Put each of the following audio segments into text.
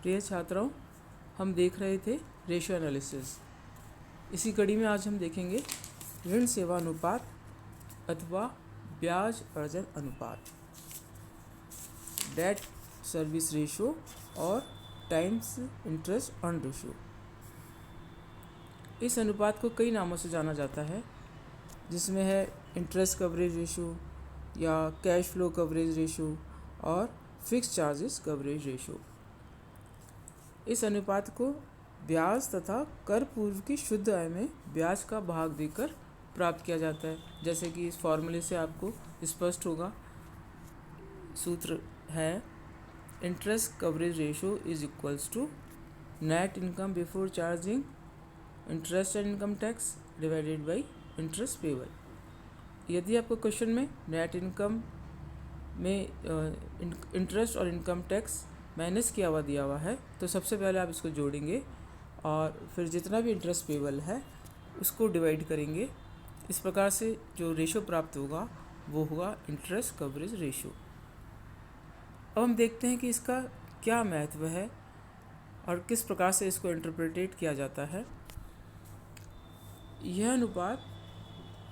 प्रिय छात्रों, हम देख रहे थे रेशियो एनालिसिस। इसी कड़ी में आज हम देखेंगे ऋण सेवा अनुपात अथवा ब्याज अर्जन अनुपात, डेट सर्विस रेशियो और टाइम्स इंटरेस्ट अर्न रेशियो। इस अनुपात को कई नामों से जाना जाता है, जिसमें है इंटरेस्ट कवरेज रेशियो या कैश फ्लो कवरेज रेशियो और फिक्स चार्जेस कवरेज रेशियो। इस अनुपात को ब्याज तथा कर पूर्व की शुद्ध आय में ब्याज का भाग देकर प्राप्त किया जाता है। जैसे कि इस फॉर्मूले से आपको स्पष्ट होगा। सूत्र है interest coverage ratio is equals to net income before charging interest and income tax divided by interest payable. यदि आपको क्वेश्चन में नेट इनकम में इंटरेस्ट और इनकम टैक्स माइनस किया हुआ दिया हुआ है, तो सबसे पहले आप इसको जोड़ेंगे और फिर जितना भी इंटरेस्ट पेबल है उसको डिवाइड करेंगे। इस प्रकार से जो रेशियो प्राप्त होगा वो होगा इंटरेस्ट कवरेज रेशियो। अब हम देखते हैं कि इसका क्या महत्व है और किस प्रकार से इसको इंटरप्रेटेट किया जाता है। यह अनुपात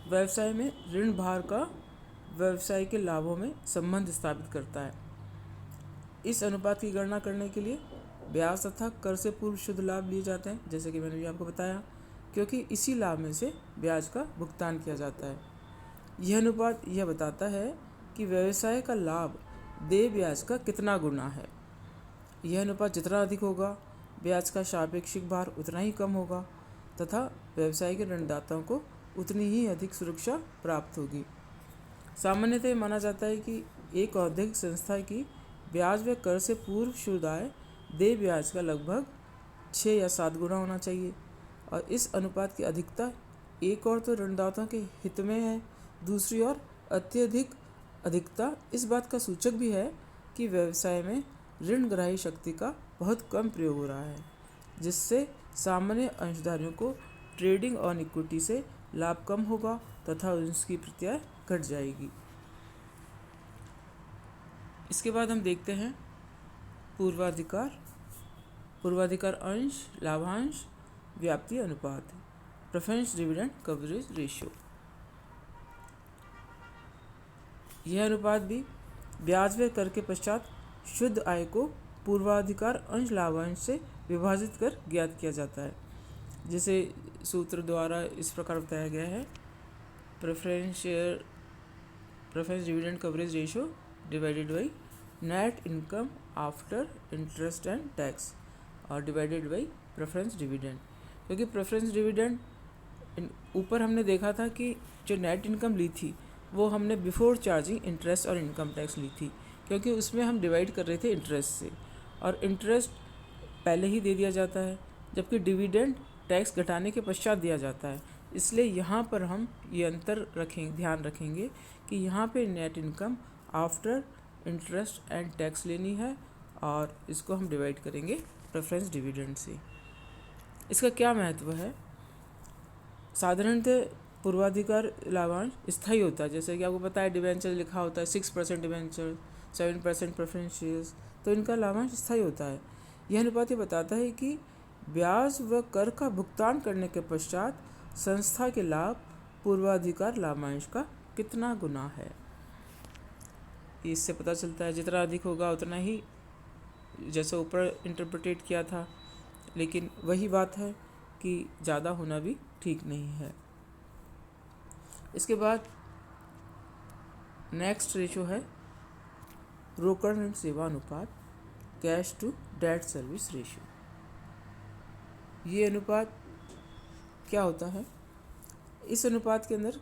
व्यवसाय में ऋण भार का व्यवसाय के लाभों में संबंध स्थापित करता है। इस अनुपात की गणना करने के लिए ब्याज तथा कर से पूर्व शुद्ध लाभ लिए जाते हैं, जैसे कि मैंने भी आपको बताया, क्योंकि इसी लाभ में से ब्याज का भुगतान किया जाता है। यह अनुपात यह बताता है कि व्यवसाय का लाभ देय ब्याज का कितना गुना है। यह अनुपात जितना अधिक होगा, ब्याज का सापेक्षिक भार उतना ही कम होगा तथा व्यवसाय के ऋणदाताओं को उतनी ही अधिक सुरक्षा प्राप्त होगी। सामान्यतः माना जाता है कि एक औद्योगिक संस्था की ब्याज व कर से पूर्व शुद्ध आय देय ब्याज का लगभग 6 या 7 गुना होना चाहिए, और इस अनुपात की अधिकता एक और तो ऋणदाताओं के हित में है, दूसरी ओर अत्यधिक अधिकता इस बात का सूचक भी है कि व्यवसाय में ऋण ग्राही शक्ति का बहुत कम प्रयोग हो रहा है, जिससे सामान्य अंशधारियों को ट्रेडिंग ऑन इक्विटी से लाभ कम होगा तथा उसकी प्रत्याय घट जाएगी। इसके बाद हम देखते हैं पूर्वाधिकार अंश, लाभांश, व्याप्ति अनुपात, प्रेफरेंस डिविडेंड कवरेज रेशियो। यह अनुपात भी ब्याज व कर के पश्चात शुद्ध आय को पूर्वाधिकार अंश लाभांश से विभाजित कर ज्ञात किया जाता है। जिसे सूत्र द्वारा इस प्रकार बताया गया है, preference dividend coverage ratio divided by net income after interest and tax और डिवाइडेड बाई प्रेफरेंस डिविडेंड। क्योंकि प्रेफरेंस डिविडेंड ऊपर हमने देखा था कि जो नेट इनकम ली थी वो हमने बिफोर चार्जिंग इंटरेस्ट और इनकम टैक्स ली थी, क्योंकि उसमें हम डिवाइड कर रहे थे इंटरेस्ट से, और इंटरेस्ट पहले ही दे दिया जाता है, जबकि डिविडेंड टैक्स घटाने के पश्चात दिया जाता है। इसलिए यहाँ पर हम ये अंतर ध्यान रखेंगे कि यहाँ पे net income after interest and tax लेनी है और इसको हम डिवाइड करेंगे प्रेफरेंस डिविडेंड से। इसका क्या महत्व है? साधारणतः पूर्वाधिकार लाभांश स्थायी होता है, जैसे कि आपको पता है डिवेंचर लिखा होता है 6% डिवेंचर, 7% प्रेफरेंस शेयर्स, तो इनका लाभांश स्थायी होता है। यह अनुपात ये बताता है कि ब्याज व कर का भुगतान करने के पश्चात संस्था के लाभ पूर्वाधिकार लाभांश का कितना गुना है। इससे पता चलता है जितना अधिक होगा उतना ही, जैसे ऊपर इंटरप्रेटेट किया था, लेकिन वही बात है कि ज़्यादा होना भी ठीक नहीं है। इसके बाद नेक्स्ट रेशियो है रोकड़ ऋण सेवा अनुपात, cash to debt service ratio. ये अनुपात क्या होता है? इस अनुपात के अंदर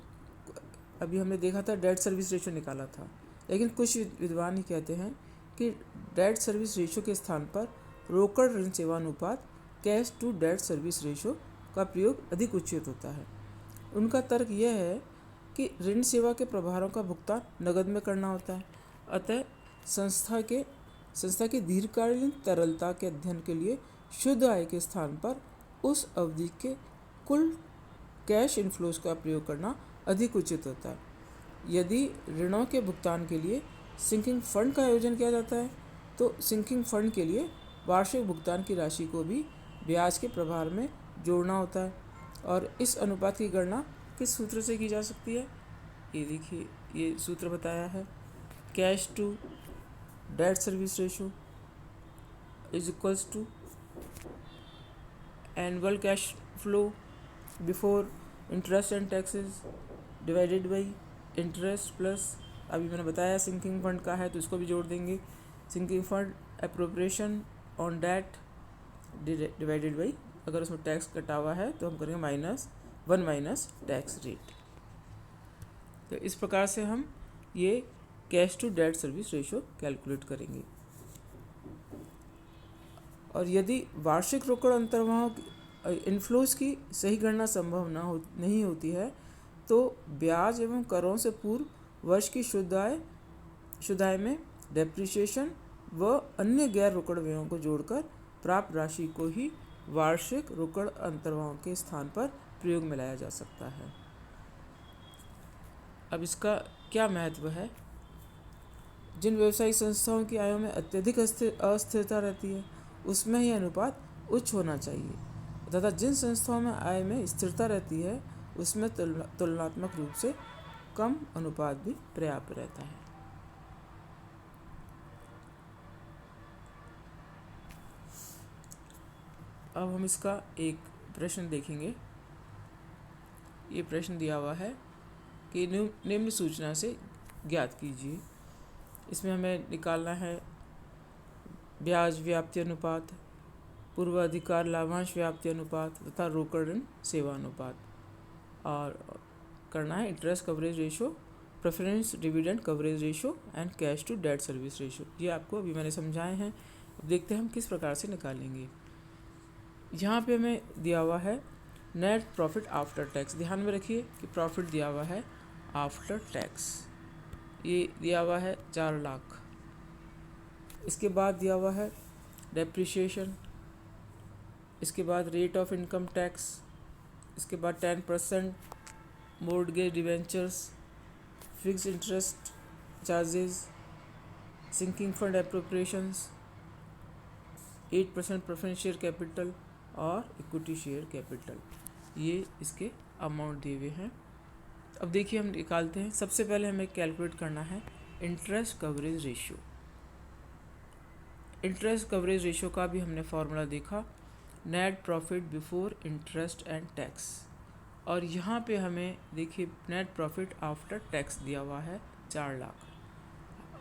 अभी हमने देखा था डेट सर्विस रेशियो निकाला था, लेकिन कुछ विद्वान ही कहते हैं कि डेट सर्विस रेशियो के स्थान पर रोकड़ ऋण सेवा अनुपात, cash to debt service ratio का प्रयोग अधिक उचित होता है। उनका तर्क यह है कि ऋण सेवा के प्रभारों का भुगतान नकद में करना होता है, अतः संस्था की दीर्घकालीन तरलता के अध्ययन के लिए शुद्ध आय के स्थान पर उस अवधि के कुल कैश इनफ्लोज का प्रयोग करना अधिक उचित होता है। यदि ऋणों के भुगतान के लिए सिंकिंग फंड का आयोजन किया जाता है, तो सिंकिंग फंड के लिए वार्षिक भुगतान की राशि को भी ब्याज के प्रभार में जोड़ना होता है। और इस अनुपात की गणना किस सूत्र से की जा सकती है? ये देखिए, ये सूत्र बताया है, cash to debt service ratio is equals to annual cash flow before interest and taxes divided by interest plus, अभी मैंने बताया सिंकिंग फंड का है तो इसको भी जोड़ देंगे, sinking fund appropriation on debt divided by, अगर उसमें टैक्स कटा हुआ है तो हम करेंगे -1 माइनस टैक्स रेट। तो इस प्रकार से हम ये cash to debt service ratio calculate करेंगे। और यदि वार्षिक रोकड़ अंतर्वाहों इनफ्लोज की सही गणना संभव नहीं होती है तो ब्याज एवं करों से पूर्व वर्ष की शुद्ध आय में डेप्रिसिएशन व अन्य गैर रोकड़ व्ययों को जोड़कर प्राप्त राशि को ही वार्षिक रोकड़ अंतर्वाहों के स्थान पर प्रयोग में लाया जा सकता है। अब इसका क्या महत्व है? जिन व्यवसायिक संस्थाओं की आयों में अत्यधिक अस्थिरता रहती है उसमें यह अनुपात उच्च होना चाहिए तथा जिन संस्थाओं में आय में स्थिरता रहती है उसमें तुलनात्मक रूप से कम अनुपात भी पर्याप्त रहता है। अब हम इसका एक प्रश्न देखेंगे। ये प्रश्न दिया हुआ है कि निम्न सूचना से ज्ञात कीजिए। इसमें हमें निकालना है ब्याज व्याप्ति अनुपात, पूर्वाधिकार लाभांश व्याप्ति अनुपात तथा रोकड़ ऋण सेवा अनुपात, और करना है interest coverage ratio, preference dividend coverage ratio and cash to debt service ratio. ये आपको अभी मैंने समझाए हैं। अब देखते हैं हम किस प्रकार से निकालेंगे। यहाँ पे हमें दिया हुआ है नेट प्रॉफिट आफ्टर टैक्स। ध्यान में रखिए कि प्रॉफिट दिया हुआ है आफ्टर टैक्स, ये दिया हुआ है 4 लाख। इसके बाद दिया हुआ है डेप्रिसिएशन, इसके बाद रेट ऑफ इनकम टैक्स, इसके बाद 10% mortgage debentures, fix interest charges, sinking fund appropriations, 8% preference share capital और इक्विटी शेयर कैपिटल। ये इसके अमाउंट दिए हुए हैं। अब देखिए हम निकालते हैं। सबसे पहले हमें कैलकुलेट करना है interest coverage ratio. Interest coverage ratio का भी हमने फॉर्मूला देखा, net profit before interest and tax. और यहाँ पे हमें देखिए नेट प्रॉफिट आफ्टर टैक्स दिया हुआ है 4 लाख।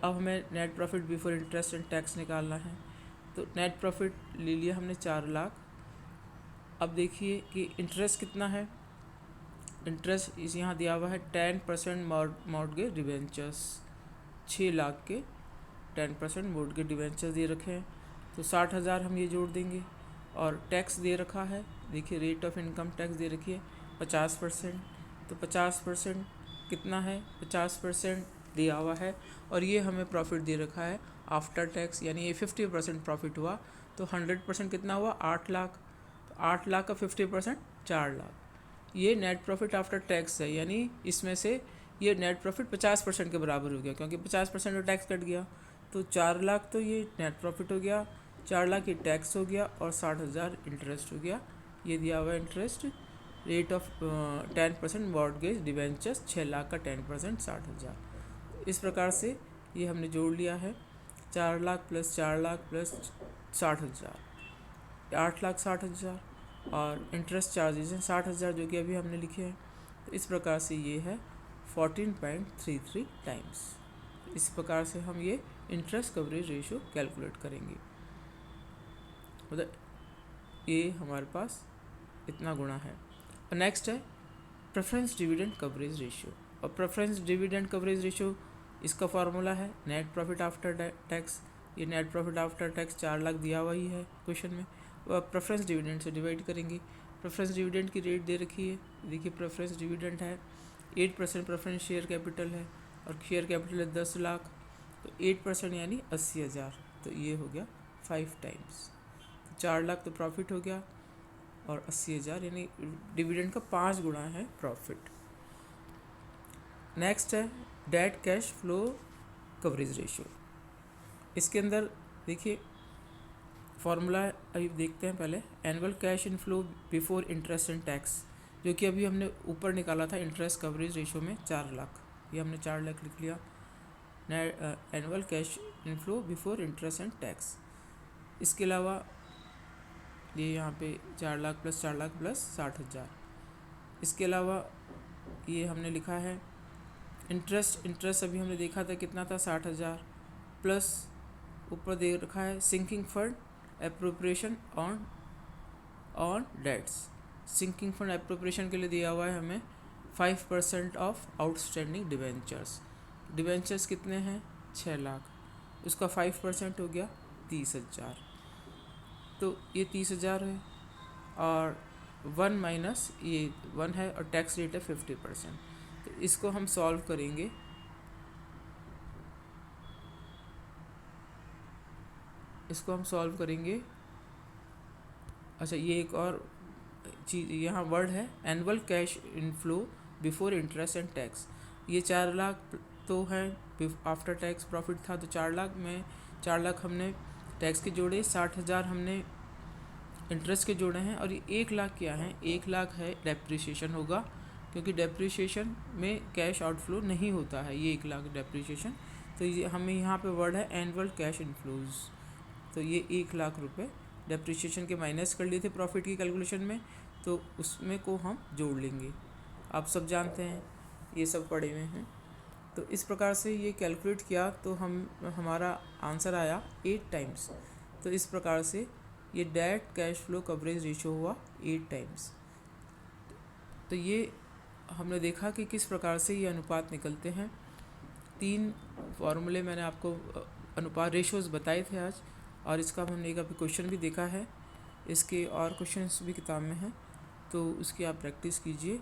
अब हमें net profit before interest and tax निकालना है। तो नेट प्रॉफिट ले लिया हमने 4 लाख। अब देखिए कि इंटरेस्ट कितना है। इंटरेस्ट इस यहाँ दिया हुआ है 10% मॉर्गेज डिवेंचर्स, 6 लाख के 10% मॉर्गेज डिवेंचर्स दे रखे हैं। तो 60,000 हम ये जोड़ देंगे। और टैक्स दे रखा है, देखिए रेट ऑफ इनकम टैक्स दे रखी है 50%। तो 50% कितना है, 50% दिया हुआ है। और ये हमें प्रॉफिट दे रखा है आफ्टर टैक्स, यानी ये 50% प्रॉफिट हुआ। तो 100% कितना हुआ, 8 लाख। तो 8 लाख का 50% 4 लाख। ये नेट प्रॉफिट आफ्टर टैक्स है, यानी इसमें से ये नेट प्रॉफिट 50% के बराबर हो गया, क्योंकि 50% टैक्स कट गया। तो 4 लाख तो ये नेट प्रॉफिट हो गया, 4 लाख ये टैक्स हो गया और 60,000 इंटरेस्ट हो गया। ये दिया हुआ interest rate of 10% mortgage debentures, 6 lakh का 10% 60,000। इस प्रकार से ये हमने जोड़ लिया है 4 लाख प्लस 4 लाख प्लस 60,000, 8 लाख 60,000 और इंटरेस्ट चार्जेज हैं 60,000 जो कि अभी हमने लिखे हैं। तो इस प्रकार से ये है 14.33 टाइम्स। इस प्रकार से हम ये इंटरेस्ट कवरेज रेशियो कैलकुलेट करेंगे। मतलब ये हमारे पास इतना गुणा है। और नेक्स्ट है प्रेफरेंस डिविडेंड कवरेज रेशियो। और प्रेफरेंस डिविडेंड कवरेज रेशियो इसका फार्मूला है नेट प्रॉफिट आफ्टर टैक्स। ये net profit after tax 4 lakh दिया हुआ ही है क्वेश्चन में, वह प्रेफरेंस डिविडेंड से डिवाइड करेंगे। प्रेफरेंस डिविडेंड की रेट दे रखी है, देखिए प्रेफरेंस डिविडेंड है 8% प्रेफरेंस शेयर कैपिटल है और शेयर कैपिटल है 10 लाख। तो 8% यानी 80,000। तो ये हो गया 5 टाइम्स। 4 लाख तो प्रॉफिट हो गया और 80,000 यानी डिविडेंड का 5 गुना है प्रॉफिट। नेक्स्ट है debt cash flow coverage ratio. इसके अंदर देखिए फॉर्मूला अभी देखते हैं पहले। Annual cash inflow before interest and tax, जो कि अभी हमने ऊपर निकाला था इंटरेस्ट कवरेज रेशो में 4 लाख, ये हमने 4 लाख लिख लिया। Annual cash inflow before interest and tax. इसके अलावा ये यहाँ पे 4 लाख प्लस 4 लाख प्लस 60,000। इसके अलावा ये हमने लिखा है इंटरेस्ट अभी हमने देखा था कितना था 60,000, प्लस ऊपर दे रखा है sinking fund appropriation on debts. Sinking fund appropriation के लिए दिया हुआ है हमें 5% ऑफ आउटस्टैंडिंग डिवेंचर्स। डिवेंचर्स कितने हैं 6 लाख, उसका 5% हो गया 30,000। तो ये 30,000 है और 1 माइनस ये 1 है और टैक्स रेट है 50%। तो इसको हम सॉल्व करेंगे। अच्छा, ये एक और चीज़ यहाँ वर्ड है annual cash inflow before interest and tax. ये 4 लाख तो है आफ्टर टैक्स प्रॉफिट था, तो 4 लाख में 4 लाख हमने टैक्स के जोड़े, 60,000 हमने इंटरेस्ट के जोड़े हैं, और ये 1 लाख क्या है, 1 लाख है डेप्रिसिएशन होगा, क्योंकि डेप्रिसिएशन में कैश आउटफ्लो नहीं होता है, ये 1 लाख डेप्रिसिएशन। तो ये हमें यहाँ पे वर्ड है एनुअल कैश इनफ्लोज, तो ये 1 लाख रुपए डेप्रिसिएशन के माइनस कर लिए थे प्रॉफिट की कैलकुलेशन में, तो उसमें को हम जोड़ लेंगे। आप सब जानते हैं, ये सब पढ़े हुए हैं। तो इस प्रकार से ये कैलकुलेट किया तो हमारा आंसर आया 8 टाइम्स। तो इस प्रकार से ये debt cash flow coverage ratio हुआ 8 टाइम्स। तो ये हमने देखा कि किस प्रकार से ये अनुपात निकलते हैं। 3 फॉर्मूले मैंने आपको अनुपात रेशियोज बताए थे आज, और इसका हमने एक अभी क्वेश्चन भी देखा है। इसके और क्वेश्चंस भी किताब में हैं, तो उसकी आप प्रैक्टिस कीजिए,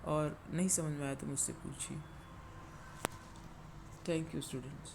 और नहीं समझ में आया तो मुझसे पूछिए। Thank you students.